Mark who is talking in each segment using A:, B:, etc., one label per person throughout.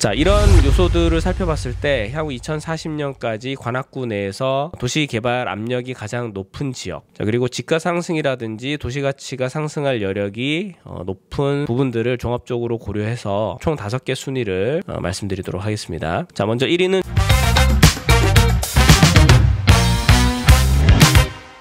A: 자, 이런 요소들을 살펴봤을 때 향후 2040년까지 관악구 내에서 도시 개발 압력이 가장 높은 지역, 자, 그리고 집가 상승이라든지 도시 가치가 상승할 여력이 높은 부분들을 종합적으로 고려해서 총 5개 순위를 말씀드리도록 하겠습니다. 자, 먼저 1위는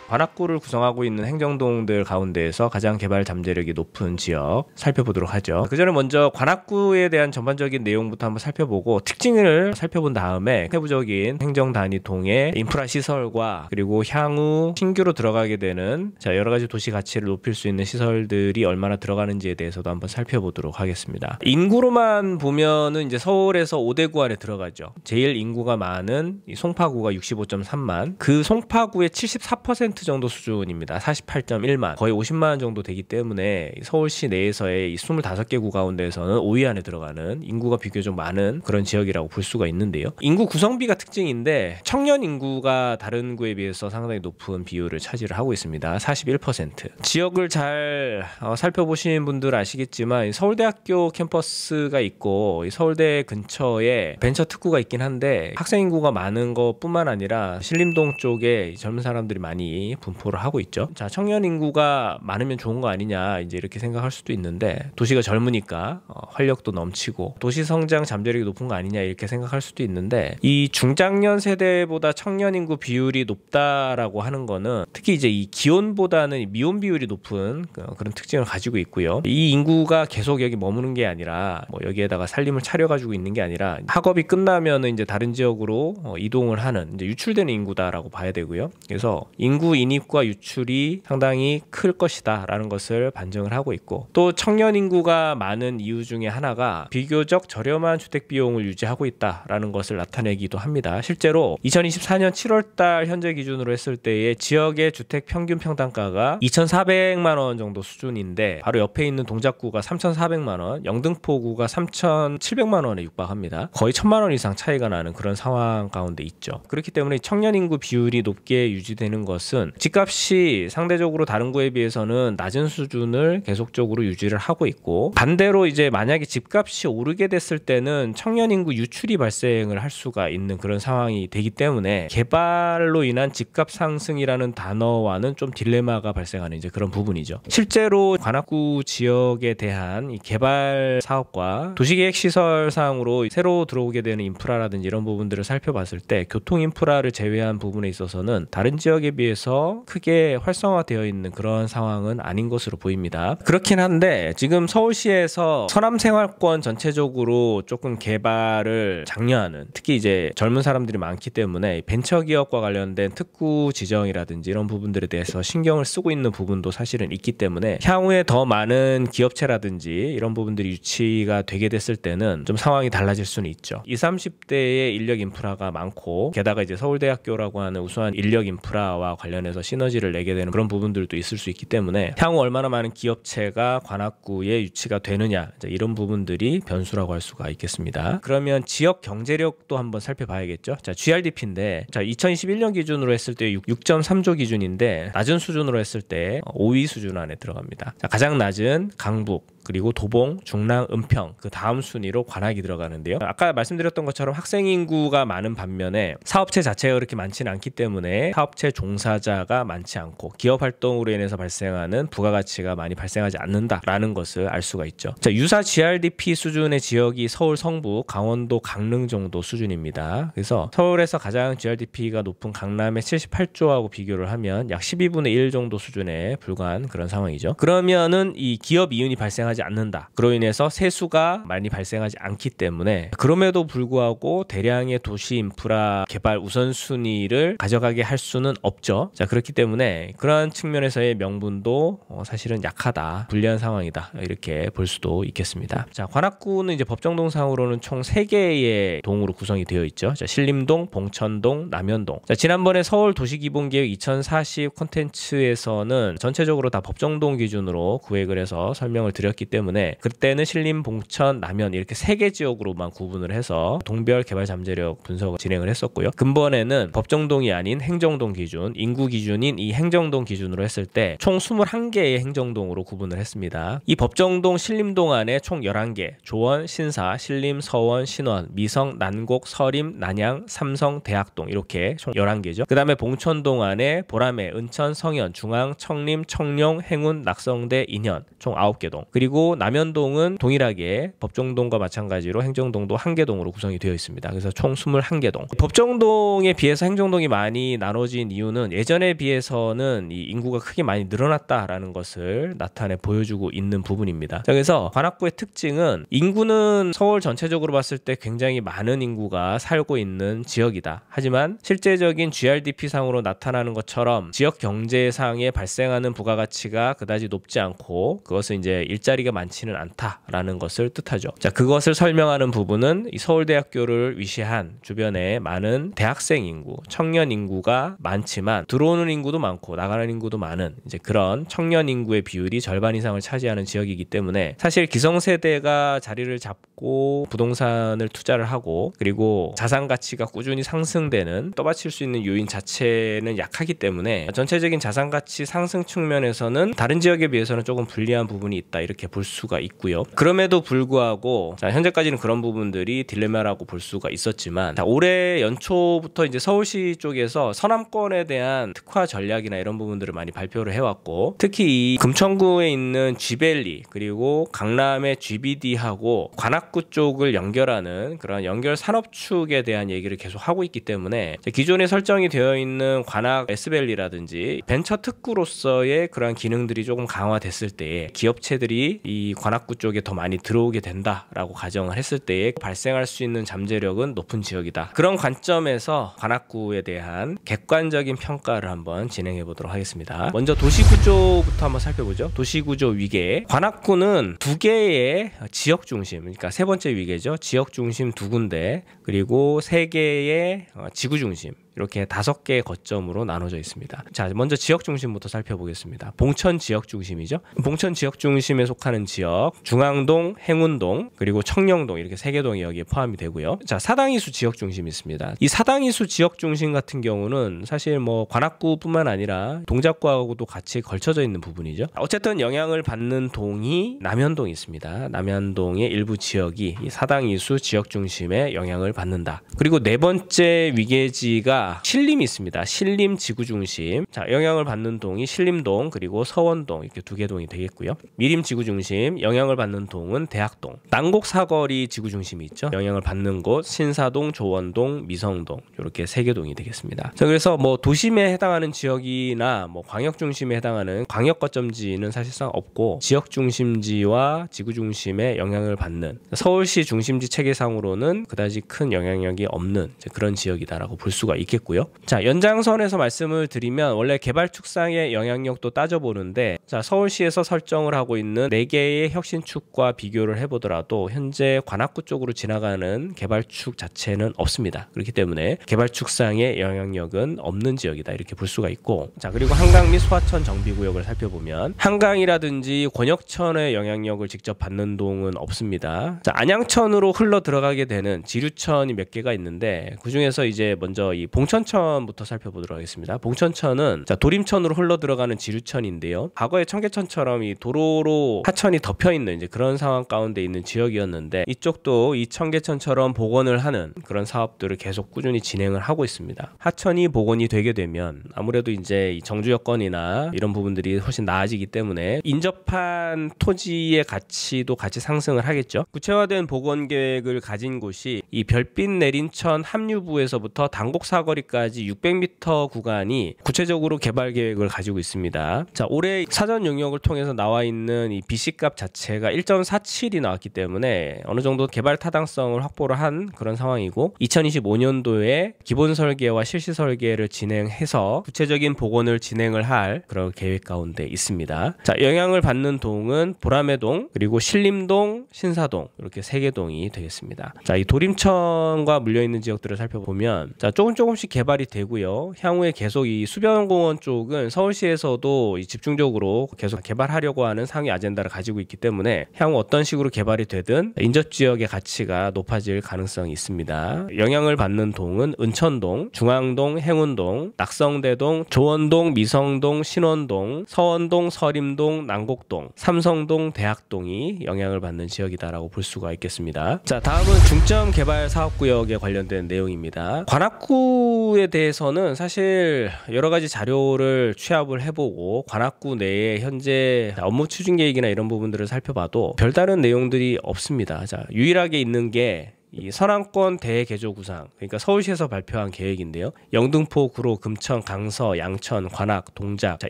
A: 관악구를 구성하고 있는 행정동들 가운데에서 가장 개발 잠재력이 높은 지역 살펴보도록 하죠. 그 전에 먼저 관악구에 대한 전반적인 내용부터 한번 살펴보고 특징을 살펴본 다음에 세부적인 행정 단위동의 인프라 시설과 그리고 향후 신규로 들어가게 되는 여러 가지 도시 가치를 높일 수 있는 시설들이 얼마나 들어가는지에 대해서도 한번 살펴보도록 하겠습니다. 인구로만 보면은 이제 서울에서 5대구 안에 들어가죠. 제일 인구가 많은 이 송파구가 65.3만, 그 송파구의 74% 정도 수준입니다. 48.1만, 거의 50만 정도 되기 때문에 서울시 내에서의 이 25개 구 가운데에서는 5위 안에 들어가는 인구가 비교적 많은 그런 지역이라고 볼 수가 있는데요. 인구 구성비가 특징인데 청년 인구가 다른 구에 비해서 상당히 높은 비율을 차지를 하고 있습니다. 41%. 지역을 잘 살펴보신 분들 아시겠지만 서울대학교 캠퍼스가 있고 서울대 근처에 벤처 특구가 있긴 한데 학생 인구가 많은 것뿐만 아니라 신림동 쪽에 젊은 사람들이 많이 분포를 하고 있죠. 자, 청년 인구가 많으면 좋은 거 아니냐 이제 이렇게 생각할 수도 있는데 도시가 젊으니까 활력도 넘치고 도시 성장 잠재력이 높은 거 아니냐 이렇게 생각할 수도 있는데 이 중장년 세대보다 청년 인구 비율이 높다라고 하는 거는 특히 이제 이 기혼보다는 미혼 비율이 높은 그런 특징을 가지고 있고요. 이 인구가 계속 여기 머무는 게 아니라 뭐 여기에다가 살림을 차려가지고 있는 게 아니라 학업이 끝나면은 이제 다른 지역으로 이동을 하는 이제 유출되는 인구다라고 봐야 되고요. 그래서 인구 인입과 유출이 상당히 클 것이다 라는 것을 반증을 하고 있고, 또 청년 인구가 많은 이유 중에 하나가 비교적 저렴한 주택 비용을 유지하고 있다라는 것을 나타내기도 합니다. 실제로 2024년 7월달 현재 기준으로 했을 때의 지역의 주택 평균 평당가가 2,400만 원 정도 수준인데 바로 옆에 있는 동작구가 3,400만 원, 영등포구가 3,700만 원에 육박합니다. 거의 1,000만 원 이상 차이가 나는 그런 상황 가운데 있죠. 그렇기 때문에 청년 인구 비율이 높게 유지되는 것은 집값이 상대적으로 다른 구에 비해서는 낮은 수준을 계속적으로 유지를 하고 있고, 반대로 이제 만약에 집값이 오르게 됐을 때는 청년 인구 유출이 발생을 할 수가 있는 그런 상황이 되기 때문에 개발로 인한 집값 상승이라는 단어와는 좀 딜레마가 발생하는 이제 그런 부분이죠. 실제로 관악구 지역에 대한 이 개발 사업과 도시계획 시설상으로 새로 들어오게 되는 인프라라든지 이런 부분들을 살펴봤을 때 교통 인프라를 제외한 부분에 있어서는 다른 지역에 비해서 크게 활성화되어 있는 그런 상황은 아닌 것으로 보입니다. 그렇긴 한데 지금 서울시에서 서남생활권 전체적으로 조금 개발을 장려하는, 특히 이제 젊은 사람들이 많기 때문에 벤처기업과 관련된 특구 지정이라든지 이런 부분들에 대해서 신경을 쓰고 있는 부분도 사실은 있기 때문에 향후에 더 많은 기업체라든지 이런 부분들이 유치가 되게 됐을 때는 좀 상황이 달라질 수는 있죠. 20, 30대의 인력 인프라가 많고 게다가 이제 서울대학교라고 하는 우수한 인력 인프라와 관련해서 시너지를 내게 되는 그런 부분들도 있을 수 있기 때문에 향후 얼마나 많은 기업체가 관악구에 유치가 되느냐 이런 부분들이 변수라고 할 수가 있겠습니다. 그러면 지역 경제력도 한번 살펴봐야겠죠. 자, GRDP인데 자, 2021년 기준으로 했을 때 6.3조 기준인데 낮은 수준으로 했을 때 5위 수준 안에 들어갑니다. 자, 가장 낮은 강북, 그리고 도봉, 중랑, 은평, 그 다음 순위로 관악이 들어가는데요. 아까 말씀드렸던 것처럼 학생 인구가 많은 반면에 사업체 자체가 그렇게 많지는 않기 때문에 사업체 종사자가 많지 않고 기업 활동으로 인해서 발생하는 부가가치가 많이 발생하지 않는다라는 것을 알 수가 있죠. 자, 유사 GRDP 수준의 지역이 서울 성북, 강원도 강릉 정도 수준입니다. 그래서 서울에서 가장 GRDP가 높은 강남의 78조하고 비교를 하면 약 12분의 1 정도 수준에 불과한 그런 상황이죠. 그러면은 이 기업 이윤이 발생하지 않는다. 그로 인해서 세수가 많이 발생하지 않기 때문에 그럼에도 불구하고 대량의 도시 인프라 개발 우선순위를 가져가게 할 수는 없죠. 자, 그렇기 때문에 그러한 측면에서의 명분도 사실은 약하다, 불리한 상황이다 이렇게 볼 수도 있겠습니다. 자, 관악구는 이제 법정동상으로는 총 3개의 동으로 구성이 되어 있죠. 자, 신림동, 봉천동, 남현동. 자, 지난번에 서울 도시기본계획 2040 콘텐츠에서는 전체적으로 다 법정동 기준으로 구획을 해서 설명을 드렸기 있었기 때문에 그때는 신림, 봉천, 남현 이렇게 3개 지역으로만 구분을 해서 동별 개발 잠재력 분석을 진행을 했었고요. 근본에는 법정동이 아닌 행정동 기준, 인구 기준인 이 행정동 기준으로 했을 때 총 21개의 행정동으로 구분을 했습니다. 이 법정동, 신림동 안에 총 11개, 조원, 신사, 신림, 서원, 신원, 미성, 난곡, 서림, 난양, 삼성, 대학동 이렇게 총 11개죠. 그 다음에 봉천동 안에 보라매, 은천, 성현, 중앙, 청림, 청룡, 행운, 낙성대, 인현 총 9개 동. 그리고 남현동은 동일하게 법정동과 마찬가지로 행정동도 1개 동으로 구성이 되어 있습니다. 그래서 총 21개 동. 법정동에 비해서 행정동이 많이 나눠진 이유는 예전에 비해서는 이 인구가 크게 많이 늘어났다라는 것을 나타내 보여주고 있는 부분입니다. 자, 그래서 관악구의 특징은 인구는 서울 전체적으로 봤을 때 굉장히 많은 인구가 살고 있는 지역이다. 하지만 실제적인 GRDP상으로 나타나는 것처럼 지역 경제상에 발생하는 부가가치가 그다지 높지 않고 그것은 이제 일자리가 많지는 않다라는 것을 뜻하죠. 자, 그것을 설명하는 부분은 이 서울대학교를 위시한 주변에 많은 대학생 인구, 청년 인구가 많지만 들어오는 인구도 많고 나가는 인구도 많은 이제 그런 청년 인구의 비율이 절반 이상을 차지하는 지역이기 때문에 사실 기성세대가 자리를 잡고 부동산을 투자를 하고 그리고 자산 가치가 꾸준히 상승되는 떠받칠 수 있는 요인 자체는 약하기 때문에 전체적인 자산 가치 상승 측면에서는 다른 지역에 비해서는 조금 불리한 부분이 있다 이렇게 볼 수가 있고요. 그럼에도 불구하고 자, 현재까지는 그런 부분들이 딜레마라고 볼 수가 있었지만 자, 올해 연초부터 이제 서울시 쪽에서 서남권에 대한 특화 전략이나 이런 부분들을 많이 발표를 해왔고 특히 이 금천구에 있는 G밸리 그리고 강남의 GBD하고 관악구 쪽을 연결하는 그런 연결 산업축에 대한 얘기를 계속 하고 있기 때문에 기존에 설정이 되어 있는 관악 S밸리라든지 벤처 특구로서의 그런 기능들이 조금 강화됐을 때에 기업체들이 이 관악구 쪽에 더 많이 들어오게 된다라고 가정을 했을 때에 발생할 수 있는 잠재력은 높은 지역이다. 그런 관점에서 관악구에 대한 객관적인 평가를 한번 진행해 보도록 하겠습니다. 먼저 도시구조부터 한번 살펴보죠. 도시구조 위계. 관악구는 2개의 지역 중심, 그러니까 세 번째 위계죠. 지역 중심 2군데 그리고 3개의 지구 중심 이렇게 5개의 거점으로 나눠져 있습니다. 자, 먼저 지역 중심부터 살펴보겠습니다. 봉천 지역 중심이죠. 봉천 지역 중심에 속하는 지역, 중앙동, 행운동, 그리고 청령동 이렇게 3개 동이 여기에 포함이 되고요. 자, 사당이수 지역 중심이 있습니다. 이 사당이수 지역 중심 같은 경우는 사실 뭐 관악구뿐만 아니라 동작구하고도 같이 걸쳐져 있는 부분이죠. 어쨌든 영향을 받는 동이 남현동이 있습니다. 남현동의 일부 지역이 이 사당이수 지역 중심에 영향을 받는다. 그리고 네 번째 위계지가 신림이 있습니다. 신림 지구 중심. 자, 영향을 받는 동이 신림동 그리고 서원동 이렇게 2개 동이 되겠고요. 미림 지구 중심 영향을 받는 동은 대학동. 난곡 사거리 지구 중심이 있죠. 영향을 받는 곳 신사동, 조원동, 미성동 이렇게 3개 동이 되겠습니다. 자, 그래서 뭐 도심에 해당하는 지역이나 뭐 광역 중심에 해당하는 광역 거점지는 사실상 없고 지역 중심지와 지구 중심에 영향을 받는 서울시 중심지 체계상으로는 그다지 큰 영향력이 없는 그런 지역이다라고 볼 수가 있겠습니다. 고요. 자, 연장선에서 말씀을 드리면 원래 개발축상의 영향력도 따져보는데 자, 서울시에서 설정을 하고 있는 4개의 혁신축과 비교를 해보더라도 현재 관악구 쪽으로 지나가는 개발축 자체는 없습니다. 그렇기 때문에 개발축상의 영향력은 없는 지역이다 이렇게 볼 수가 있고 자, 그리고 한강 및 소하천 정비구역을 살펴보면 한강이라든지 권역천의 영향력을 직접 받는 동은 없습니다. 자, 안양천으로 흘러 들어가게 되는 지류천이 몇 개가 있는데 그중에서 이제 먼저 이 봉천천부터 살펴보도록 하겠습니다. 봉천천은 자, 도림천으로 흘러 들어가는 지류천인데요. 과거에 청계천처럼 이 도로로 하천이 덮여 있는 이제 그런 상황 가운데 있는 지역이었는데 이쪽도 이 청계천처럼 복원을 하는 그런 사업들을 계속 꾸준히 진행을 하고 있습니다. 하천이 복원이 되게 되면 아무래도 이제 이 정주 여건이나 이런 부분들이 훨씬 나아지기 때문에 인접한 토지의 가치도 같이 상승을 하겠죠. 구체화된 복원 계획을 가진 곳이 이 별빛 내린천 합류부에서부터 당곡 사거리까지 600m 구간이 구체적으로 개발 계획을 가지고 있습니다. 자, 올해 사전 용역을 통해서 나와 있는 이 BC값 자체가 1.47이 나왔기 때문에 어느 정도 개발 타당성을 확보를 한 그런 상황이고 2025년도에 기본 설계와 실시 설계를 진행해서 구체적인 복원을 진행을 할 그런 계획 가운데 있습니다. 자, 영향을 받는 동은 보라매동 그리고 신림동, 신사동 이렇게 3개 동이 되겠습니다. 자, 이 도림천과 물려있는 지역들을 살펴보면 자, 조금씩 조금씩 개발이 되고요. 향후에 계속 이 수변공원 쪽은 서울시에서도 집중적으로 계속 개발하려고 하는 상위 아젠다를 가지고 있기 때문에 향후 어떤 식으로 개발이 되든 인접지역의 가치가 높아질 가능성이 있습니다. 영향을 받는 동은 은천동, 중앙동, 행운동, 낙성대동, 조원동, 미성동, 신원동, 서원동, 서림동, 난곡동, 삼성동, 대학동이 영향을 받는 지역이다라고 볼 수가 있겠습니다. 자, 다음은 중점 개발 사업구역에 관련된 내용입니다. 관악구에 대해서는 사실 여러 가지 자료를 취합을 해보고 관악구 내에 현재 업무 추진 계획이나 이런 부분들을 살펴봐도 별다른 내용들이 없습니다. 자, 유일하게 있는 게 이 선안권 대개조 구상, 그러니까 서울시에서 발표한 계획인데요. 영등포, 구로, 금천, 강서, 양천, 관악, 동작, 자,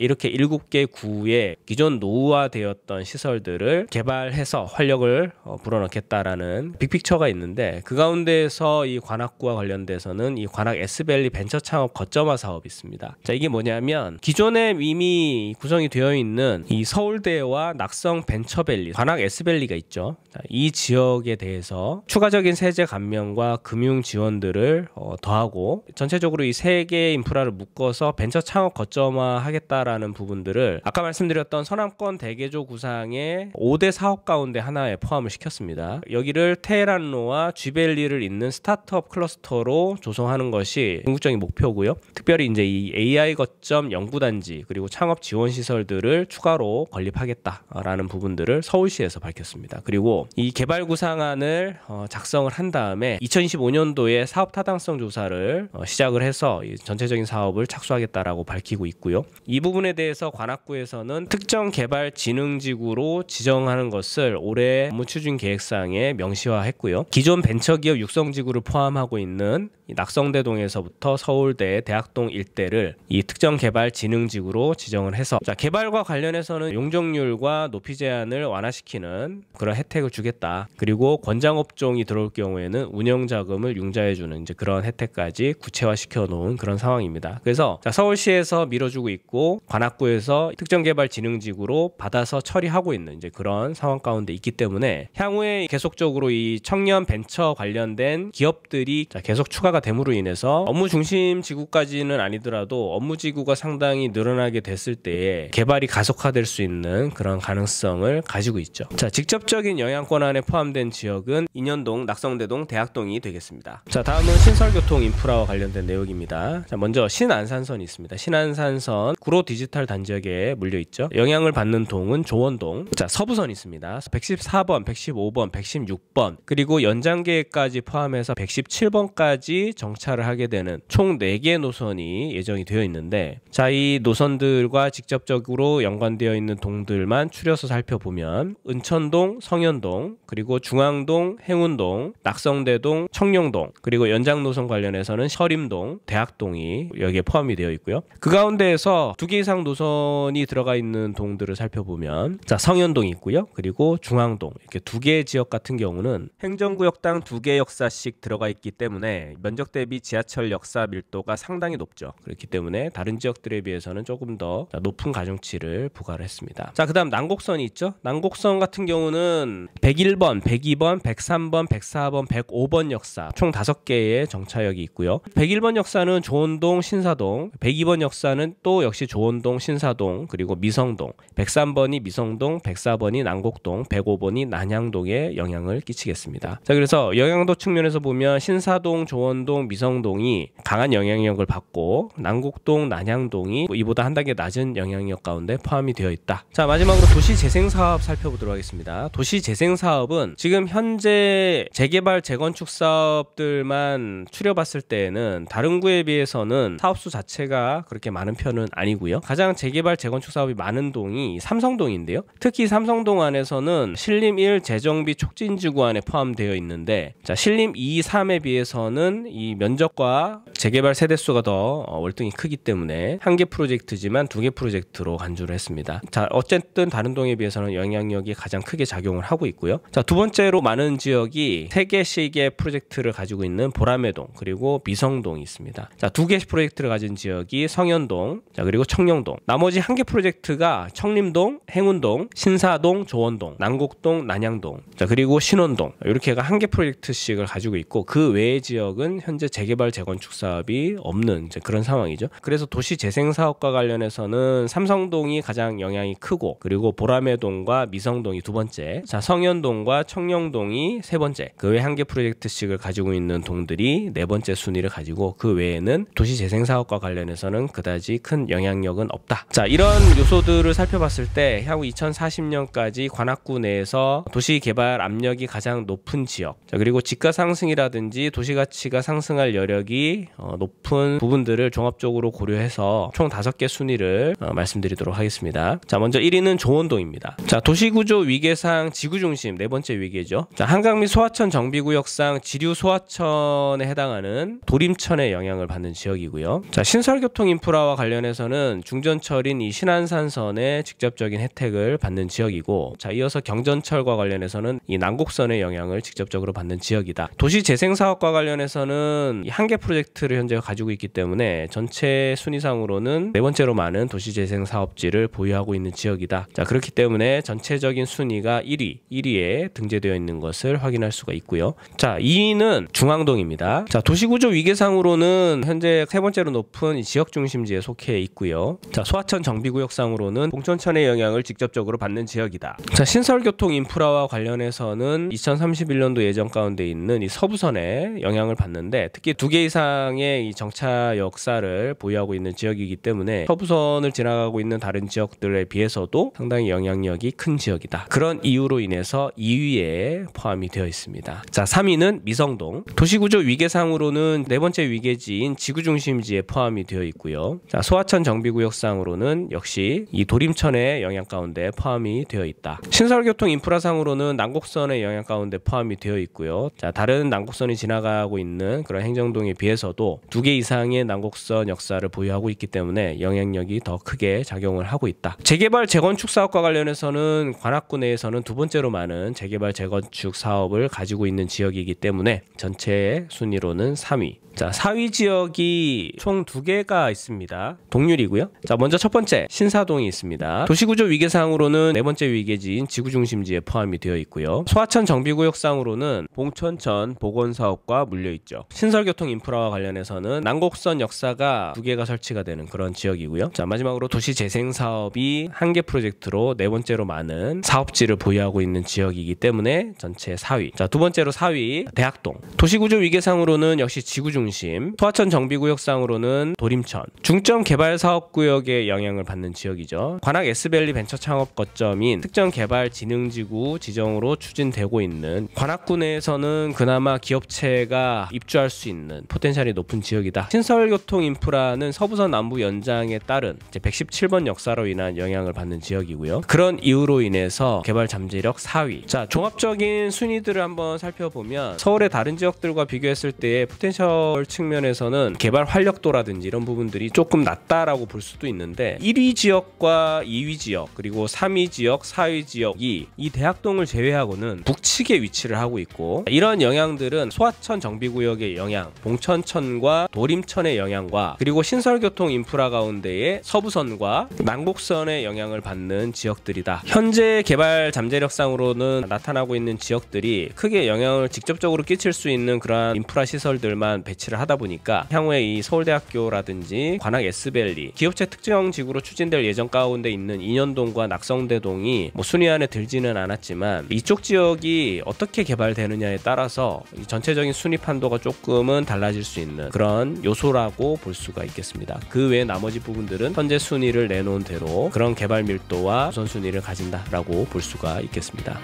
A: 이렇게 7개 구의 기존 노후화되었던 시설들을 개발해서 활력을 불어넣겠다라는 빅픽처가 있는데, 그 가운데에서 이 관악구와 관련돼서는 이 관악 S밸리 벤처 창업 거점화 사업이 있습니다. 자, 이게 뭐냐면 기존에 이미 구성이 되어 있는 이 서울대와 낙성 벤처밸리, 관악 S밸리가 있죠. 자, 이 지역에 대해서 추가적인 세제 감면과 금융 지원들을 더하고 전체적으로 이 세 개의 인프라를 묶어서 벤처 창업 거점화 하겠다라는 부분들을 아까 말씀드렸던 선안권 대개조 구상의 5대 사업 가운데 하나에 포함을 시켰습니다. 여기를 테헤란로와 쥐밸리를 잇는 스타트업 클러스터로 조성하는 것이 궁극적인 목표고요. 특별히 이제 이 AI 거점 연구단지 그리고 창업 지원 시설들을 추가로 건립하겠다라는 부분들을 서울시에서 밝혔습니다. 그리고 이 개발 구상안을 작성을 한 다음에 2025년도에 사업 타당성 조사를 시작을 해서 전체적인 사업을 착수하겠다라고 밝히고 있고요. 이 부분에 대해서 관악구에서는 특정 개발 진흥지구로 지정하는 것을 올해 업무 추진 계획상에 명시화했고요. 기존 벤처기업 육성지구를 포함하고 있는 낙성대동에서부터 서울대, 대학동 일대를 이 특정 개발 진흥지구로 지정을 해서, 자, 개발과 관련해서는 용적률과 높이 제한을 완화시키는 그런 혜택을 주겠다. 그리고 권장업종이 들어올 경우에는 운영자금을 융자해주는 이제 그런 혜택까지 구체화시켜 놓은 그런 상황입니다. 그래서 자, 서울시에서 밀어주고 있고 관악구에서 특정 개발 진흥지구로 받아서 처리하고 있는 이제 그런 상황 가운데 있기 때문에 향후에 계속적으로 이 청년 벤처 관련된 기업들이 계속 추가가 됨으로 인해서 업무 중심 지구까지는 아니더라도 업무 지구가 상당히 늘어나게 됐을 때에 개발이 가속화될 수 있는 그런 가능성을 가지고 있죠. 자, 직접적인 영향권안에 포함된 지역은 인현동, 낙성대동, 대학동이 되겠습니다. 자, 다음은 신설교통 인프라와 관련된 내용입니다. 자, 먼저 신안산선이 있습니다. 신안산선 구로 디지털 단지역에 물려 있죠. 영향을 받는 동은 조원동. 자, 서부선이 있습니다. 114번, 115번, 116번 그리고 연장계획까지 포함해서 117번까지 정차를 하게 되는 총 4개 노선이 예정이 되어 있는데, 자, 이 노선들과 직접적으로 연관되어 있는 동들만 추려서 살펴보면 은천동, 성현동, 그리고 중앙동, 행운동, 낙성대동, 청룡동, 그리고 연장 노선 관련해서는 서림동, 대학동이 여기에 포함이 되어 있고요. 그 가운데에서 2개 이상 노선이 들어가 있는 동들을 살펴보면, 자, 성현동이 있고요. 그리고 중앙동, 이렇게 2개의 지역 같은 경우는 행정구역당 2개 역사씩 들어가 있기 때문에 면적 대비 지하철 역사 밀도가 상당히 높죠. 그렇기 때문에 다른 지역들에 비해서는 조금 더 높은 가중치를 부과를 했습니다. 자, 그 다음 난곡선이 있죠. 난곡선 같은 경우는 101번, 102번, 103번, 104번, 105번 역사 총 5개의 정차역이 있고요. 101번 역사는 조원동, 신사동, 102번 역사는 또 역시 조원동, 신사동, 그리고 미성동, 103번이 미성동, 104번이 난곡동, 105번이 난양동에 영향을 끼치겠습니다. 자, 그래서 영향도 측면에서 보면 신사동, 조원동, 미성동이 강한 영향력을 받고 난곡동, 난양동이 이보다 한 단계 낮은 영향력 가운데 포함이 되어 있다. 자, 마지막으로 도시재생사업 살펴보도록 하겠습니다. 도시재생사업은 지금 현재 재개발, 재건축 사업들만 추려봤을 때에는 다른 구에 비해서는 사업수 자체가 그렇게 많은 편은 아니고요. 가장 재개발, 재건축 사업이 많은 동이 삼성동인데요. 특히 삼성동 안에서는 신림 1 재정비 촉진지구 안에 포함되어 있는데, 자, 신림 2, 3에 비해서는 이 면적과 재개발 세대수가 더 월등히 크기 때문에 1개 프로젝트지만 2개 프로젝트로 간주를 했습니다. 자, 어쨌든 다른 동에 비해서는 영향력이 가장 크게 작용을 하고 있고요. 자, 두 번째로 많은 지역이 3개씩의 프로젝트를 가지고 있는 보라매동 그리고 미성동이 있습니다. 자, 2개 프로젝트를 가진 지역이 성현동, 자, 그리고 청룡동. 나머지 1개 프로젝트가 청림동, 행운동, 신사동, 조원동, 난곡동, 난양동, 자, 그리고 신원동, 이렇게가 1개 프로젝트씩을 가지고 있고 그 외의 지역은 현재 재개발 재건축 사업이 없는 이제 그런 상황이죠. 그래서 도시 재생 사업과 관련해서는 삼성동이 가장 영향이 크고, 그리고 보라매동과 미성동이 두 번째, 자 성현동과 청령동이 세 번째, 그 외 한 개 프로젝트씩을 가지고 있는 동들이 네 번째 순위를 가지고, 그 외에는 도시 재생 사업과 관련해서는 그다지 큰 영향력은 없다. 자, 이런 요소들을 살펴봤을 때 향후 2040년까지 관악구 내에서 도시 개발 압력이 가장 높은 지역, 자 그리고 집가 상승이라든지 도시 가치가 상승할 여력이 높은 부분들을 종합적으로 고려해서 총 5개 순위를 말씀드리도록 하겠습니다. 자, 먼저 1위는 조원동입니다. 자, 도시구조 위계상 지구중심 네 번째 위계죠. 자, 한강 및 소하천 정비구역상 지류 소하천에 해당하는 도림천의 영향을 받는 지역이고요. 자, 신설교통 인프라와 관련해서는 중전철인 이 신안산선의 직접적인 혜택을 받는 지역이고, 자 이어서 경전철과 관련해서는 이 난곡선의 영향을 직접적으로 받는 지역이다. 도시 재생 사업과 관련해서는 한 개 프로젝트를 현재 가지고 있기 때문에 전체 순위상으로는 네 번째로 많은 도시 재생 사업지를 보유하고 있는 지역이다. 자, 그렇기 때문에 전체적인 순위가 1위에 등재되어 있는 것을 확인할 수가 있고요. 자, 2위는 중앙동입니다. 자, 도시구조 위계상으로는 현재 세 번째로 높은 지역 중심지에 속해 있고요. 자, 소하천 정비구역상으로는 봉천천의 영향을 직접적으로 받는 지역이다. 자, 신설교통 인프라와 관련해서는 2031년도 예정 가운데 있는 이 서부선에 영향을 받는데, 특히 2개 이상의 이 정차 역사를 보유하고 있는 지역이기 때문에 서부선을 지나가고 있는 다른 지역들에 비해서도 상당히 영향력이 큰 지역이다. 그런 이유로 인해서 2위에 포함이 되어 있습니다. 자, 3위는 미성동. 도시구조 위계상으로는 네 번째 위계지인 지구중심지에 포함이 되어 있고요. 자, 소하천 정비구역상으로는 역시 이 도림천의 영향 가운데 포함이 되어 있다. 신설교통 인프라상으로는 난곡선의 영향 가운데 포함이 되어 있고요. 자, 다른 난곡선이 지나가고 있는 그런 행정동에 비해서도 2개 이상의 난곡선 역사를 보유하고 있기 때문에 영향력이 더 크게 작용을 하고 있다. 재개발 재건축 사업과 관련해서는 관악구 내에서는 두 번째로 많은 재개발 재건축 사업을 가지고 있는 지역이기 때문에 전체 순위로는 3위. 자, 4위 지역이 총 2개가 있습니다. 동률이고요. 자, 먼저 첫 번째 신사동이 있습니다. 도시구조 위계상으로는 네 번째 위계지인 지구중심지에 포함이 되어 있고요. 소하천 정비구역상으로는 봉천천 복원사업과 물려있죠. 신설교통 인프라와 관련해서는 난곡선 역사가 2개가 설치가 되는 그런 지역이고요. 자, 마지막으로 도시재생사업이 한 개 프로젝트로 네 번째로 많은 사업지를 보유하고 있는 지역이기 때문에 전체 4위. 자, 두 번째로 4위 대학동. 도시구조 위계상으로는 역시 지구중심, 소하천 정비구역상으로는 도림천, 중점 개발 사업구역에 영향을 받는 지역이죠. 관악 S밸리 벤처 창업 거점인 특정 개발 진흥지구 지정으로 추진되고 있는 관악구 내에서는 그나마 기업체가 입주할 수 있는 포텐셜이 높은 지역이다. 신설교통 인프라는 서부선 남부 연장에 따른 117번 역사로 인한 영향을 받는 지역이고요. 그런 이유로 인해서 개발 잠재력 4위. 자, 종합적인 순위들을 한번 살펴보면 서울의 다른 지역들과 비교했을 때의 포텐셜 측면에서는 개발 활력도라든지 이런 부분들이 조금 낮다라고 볼 수도 있는데, 1위 지역과 2위 지역 그리고 3위 지역, 4위 지역이 이 대학동을 제외하고는 북측에 위치를 하고 있고, 이런 영향들은 소하천 정비구역의 영향, 봉천천과 도림천의 영향과 그리고 신설교통 인프라 가운데의 서부선과 난곡선의 영향을 받는 지역들이다. 현재 개발 잠재력상으로는 나타나고 있는 지역들이 크게 영향을 직접적으로 끼칠 수 있는 그러한 인프라 시설들만 배치를 하다 보니까 향후에 이 서울대학교라든지 관악 S밸리, 기업체 특정 지구로 추진될 예정 가운데 있는 인현동과 낙성대동이 순위 안에 들지는 않았지만, 이쪽 지역이 어떻게 개발되느냐에 따라서 이 전체적인 순위 판도가 조금은 달라질 수 있는 그런 요소라고 볼 수가 있겠습니다. 그 외 나머지 부분들은 현재 순위를 내놓은 대로 그런 개발 밀도와 우선순위를 가진다라고 볼 수가 있겠습니다.